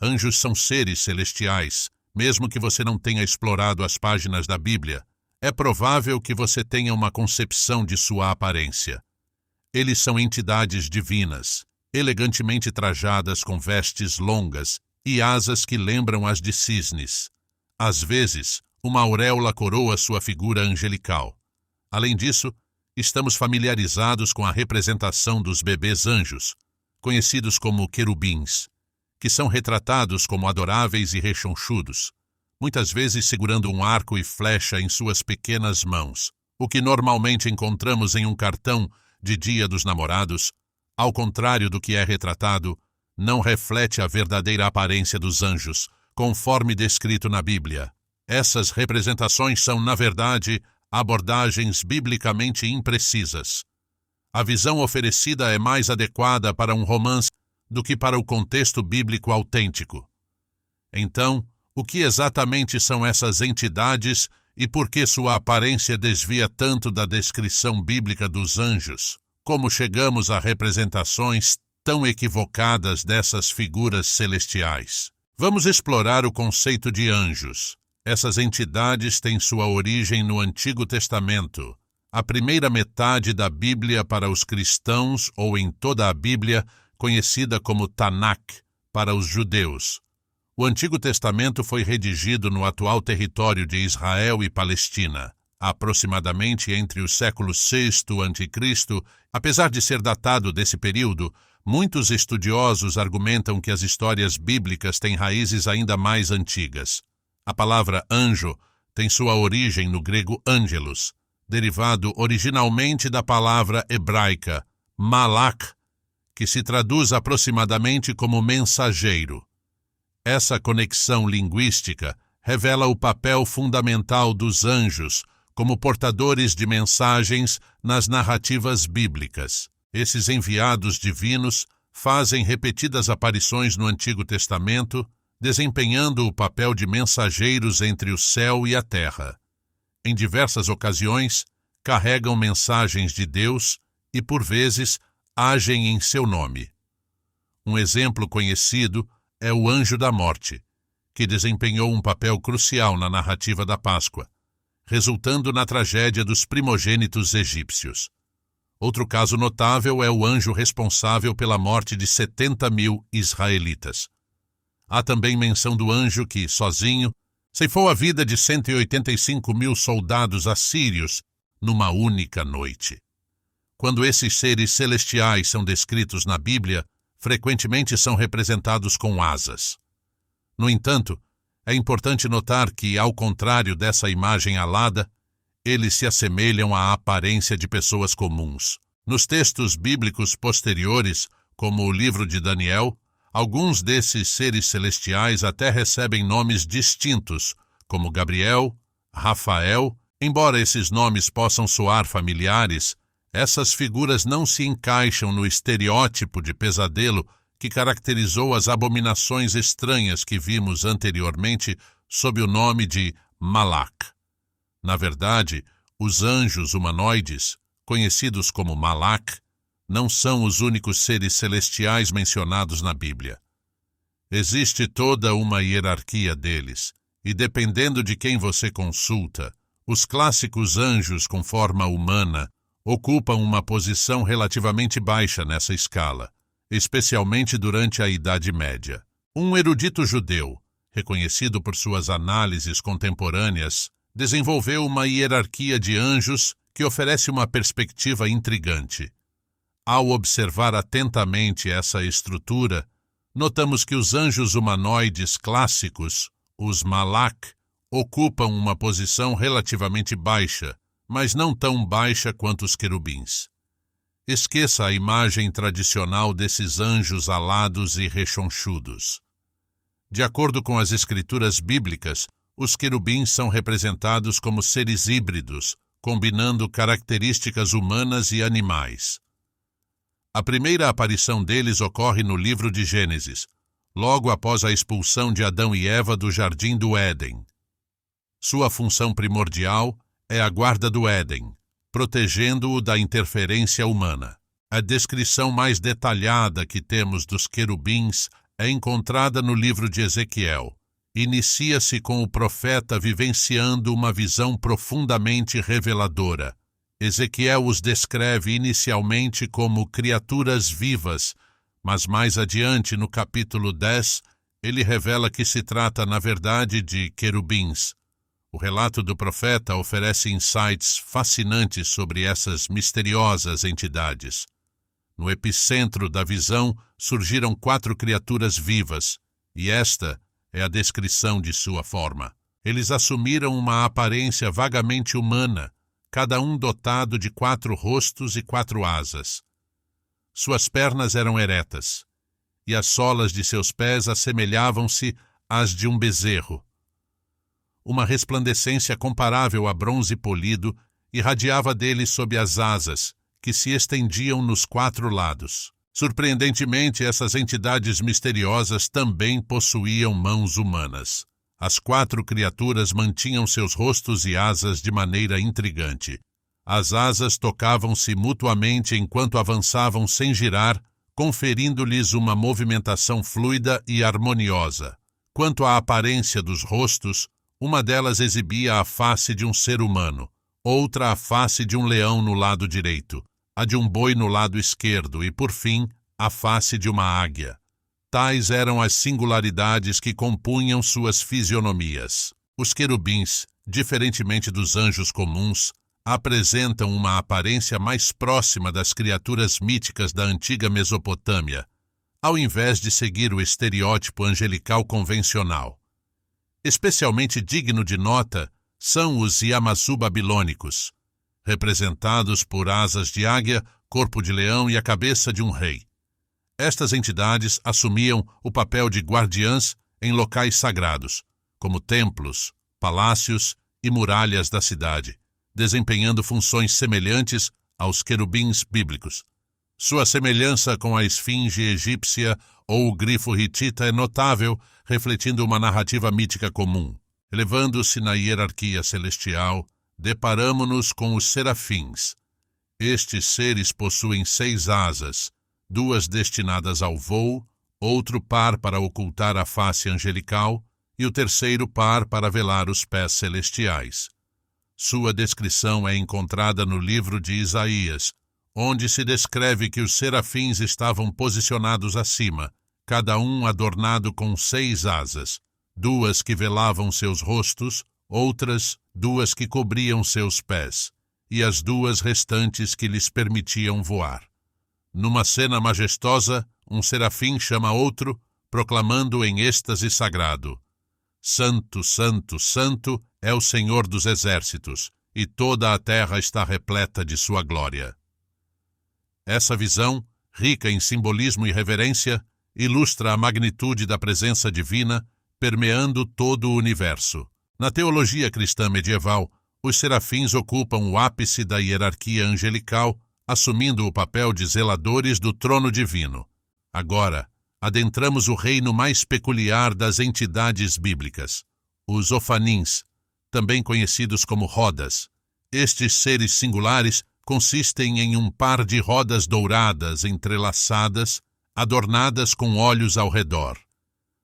Anjos são seres celestiais, mesmo que você não tenha explorado as páginas da Bíblia. É provável que você tenha uma concepção de sua aparência. Eles são entidades divinas, elegantemente trajadas com vestes longas e asas que lembram as de cisnes. Às vezes, uma auréola coroa sua figura angelical. Além disso, estamos familiarizados com a representação dos bebês anjos, conhecidos como querubins, que são retratados como adoráveis e rechonchudos, muitas vezes segurando um arco e flecha em suas pequenas mãos, o que normalmente encontramos em um cartão de Dia dos Namorados, ao contrário do que é retratado, não reflete a verdadeira aparência dos anjos, conforme descrito na Bíblia. Essas representações são, na verdade, abordagens biblicamente imprecisas. A visão oferecida é mais adequada para um romance do que para o contexto bíblico autêntico. Então, o que exatamente são essas entidades e por que sua aparência desvia tanto da descrição bíblica dos anjos? Como chegamos a representações tão equivocadas dessas figuras celestiais? Vamos explorar o conceito de anjos. Essas entidades têm sua origem no Antigo Testamento, a primeira metade da Bíblia para os cristãos ou em toda a Bíblia, conhecida como Tanakh para os judeus. O Antigo Testamento foi redigido no atual território de Israel e Palestina, aproximadamente entre o século VI a.C. Apesar de ser datado desse período, muitos estudiosos argumentam que as histórias bíblicas têm raízes ainda mais antigas. A palavra anjo tem sua origem no grego angelos, derivado originalmente da palavra hebraica malach, que se traduz aproximadamente como mensageiro. Essa conexão linguística revela o papel fundamental dos anjos como portadores de mensagens nas narrativas bíblicas. Esses enviados divinos fazem repetidas aparições no Antigo Testamento, desempenhando o papel de mensageiros entre o céu e a terra. Em diversas ocasiões, carregam mensagens de Deus e, por vezes, agem em seu nome. Um exemplo conhecido é o Anjo da Morte, que desempenhou um papel crucial na narrativa da Páscoa, resultando na tragédia dos primogênitos egípcios. Outro caso notável é o anjo responsável pela morte de 70.000 israelitas. Há também menção do anjo que, sozinho, ceifou a vida de 185.000 soldados assírios numa única noite. Quando esses seres celestiais são descritos na Bíblia, frequentemente são representados com asas. No entanto, é importante notar que, ao contrário dessa imagem alada, eles se assemelham à aparência de pessoas comuns. Nos textos bíblicos posteriores, como o livro de Daniel, alguns desses seres celestiais até recebem nomes distintos, como Gabriel, Rafael. Embora esses nomes possam soar familiares, essas figuras não se encaixam no estereótipo de pesadelo que caracterizou as abominações estranhas que vimos anteriormente sob o nome de Malach. Na verdade, os anjos humanoides, conhecidos como Malach, não são os únicos seres celestiais mencionados na Bíblia. Existe toda uma hierarquia deles, e dependendo de quem você consulta, os clássicos anjos com forma humana ocupam uma posição relativamente baixa nessa escala, especialmente durante a Idade Média. Um erudito judeu, reconhecido por suas análises contemporâneas, desenvolveu uma hierarquia de anjos que oferece uma perspectiva intrigante. Ao observar atentamente essa estrutura, notamos que os anjos humanoides clássicos, os Malach, ocupam uma posição relativamente baixa, mas não tão baixa quanto os querubins. Esqueça a imagem tradicional desses anjos alados e rechonchudos. De acordo com as escrituras bíblicas, os querubins são representados como seres híbridos, combinando características humanas e animais. A primeira aparição deles ocorre no livro de Gênesis, logo após a expulsão de Adão e Eva do Jardim do Éden. Sua função primordial é a guarda do Éden, protegendo-o da interferência humana. A descrição mais detalhada que temos dos querubins é encontrada no livro de Ezequiel. Inicia-se com o profeta vivenciando uma visão profundamente reveladora. Ezequiel os descreve inicialmente como criaturas vivas, mas mais adiante, no capítulo 10, ele revela que se trata, na verdade, de querubins. O relato do profeta oferece insights fascinantes sobre essas misteriosas entidades. No epicentro da visão surgiram 4 criaturas vivas, e esta é a descrição de sua forma. Eles assumiram uma aparência vagamente humana, cada um dotado de 4 rostos e 4 asas. Suas pernas eram eretas, e as solas de seus pés assemelhavam-se às de um bezerro. Uma resplandecência comparável a bronze polido irradiava dele sob as asas, que se estendiam nos 4 lados. Surpreendentemente, essas entidades misteriosas também possuíam mãos humanas. As 4 criaturas mantinham seus rostos e asas de maneira intrigante. As asas tocavam-se mutuamente enquanto avançavam sem girar, conferindo-lhes uma movimentação fluida e harmoniosa. Quanto à aparência dos rostos, uma delas exibia a face de um ser humano, outra a face de um leão no lado direito, a de um boi no lado esquerdo e, por fim, a face de uma águia. Tais eram as singularidades que compunham suas fisionomias. Os querubins, diferentemente dos anjos comuns, apresentam uma aparência mais próxima das criaturas míticas da antiga Mesopotâmia, ao invés de seguir o estereótipo angelical convencional. Especialmente digno de nota são os Yamazu babilônicos, representados por asas de águia, corpo de leão e a cabeça de um rei. Estas entidades assumiam o papel de guardiãs em locais sagrados, como templos, palácios e muralhas da cidade, desempenhando funções semelhantes aos querubins bíblicos. Sua semelhança com a esfinge egípcia ou o grifo hitita é notável, refletindo uma narrativa mítica comum. Elevando-se na hierarquia celestial, deparamo-nos com os serafins. Estes seres possuem 6 asas, 2 destinadas ao voo, outro par para ocultar a face angelical e o terceiro par para velar os pés celestiais. Sua descrição é encontrada no livro de Isaías, onde se descreve que os serafins estavam posicionados acima, cada um adornado com 6 asas, 2 que velavam seus rostos, outras 2 que cobriam seus pés, e as 2 restantes que lhes permitiam voar. Numa cena majestosa, um serafim chama outro, proclamando em êxtase sagrado: Santo, Santo, Santo é o Senhor dos exércitos, e toda a terra está repleta de sua glória. Essa visão, rica em simbolismo e reverência, ilustra a magnitude da presença divina permeando todo o universo. Na teologia cristã medieval, os serafins ocupam o ápice da hierarquia angelical, assumindo o papel de zeladores do trono divino. Agora, adentramos o reino mais peculiar das entidades bíblicas, os ofanins, também conhecidos como rodas. Estes seres singulares consistem em um par de rodas douradas entrelaçadas, adornadas com olhos ao redor.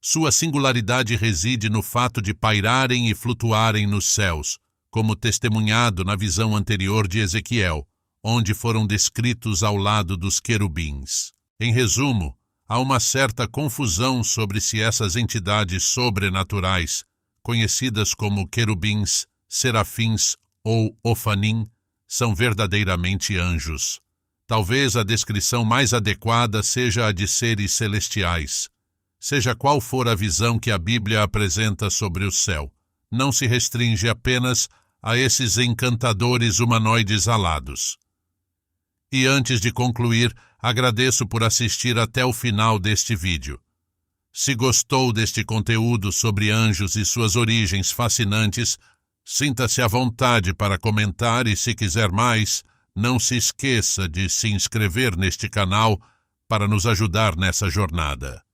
Sua singularidade reside no fato de pairarem e flutuarem nos céus, como testemunhado na visão anterior de Ezequiel, onde foram descritos ao lado dos querubins. Em resumo, há uma certa confusão sobre se essas entidades sobrenaturais, conhecidas como querubins, serafins ou ofanim, são verdadeiramente anjos. Talvez a descrição mais adequada seja a de seres celestiais. Seja qual for a visão que a Bíblia apresenta sobre o céu, não se restringe apenas a esses encantadores humanoides alados. E antes de concluir, agradeço por assistir até o final deste vídeo. Se gostou deste conteúdo sobre anjos e suas origens fascinantes, sinta-se à vontade para comentar e, se quiser mais, não se esqueça de se inscrever neste canal para nos ajudar nessa jornada.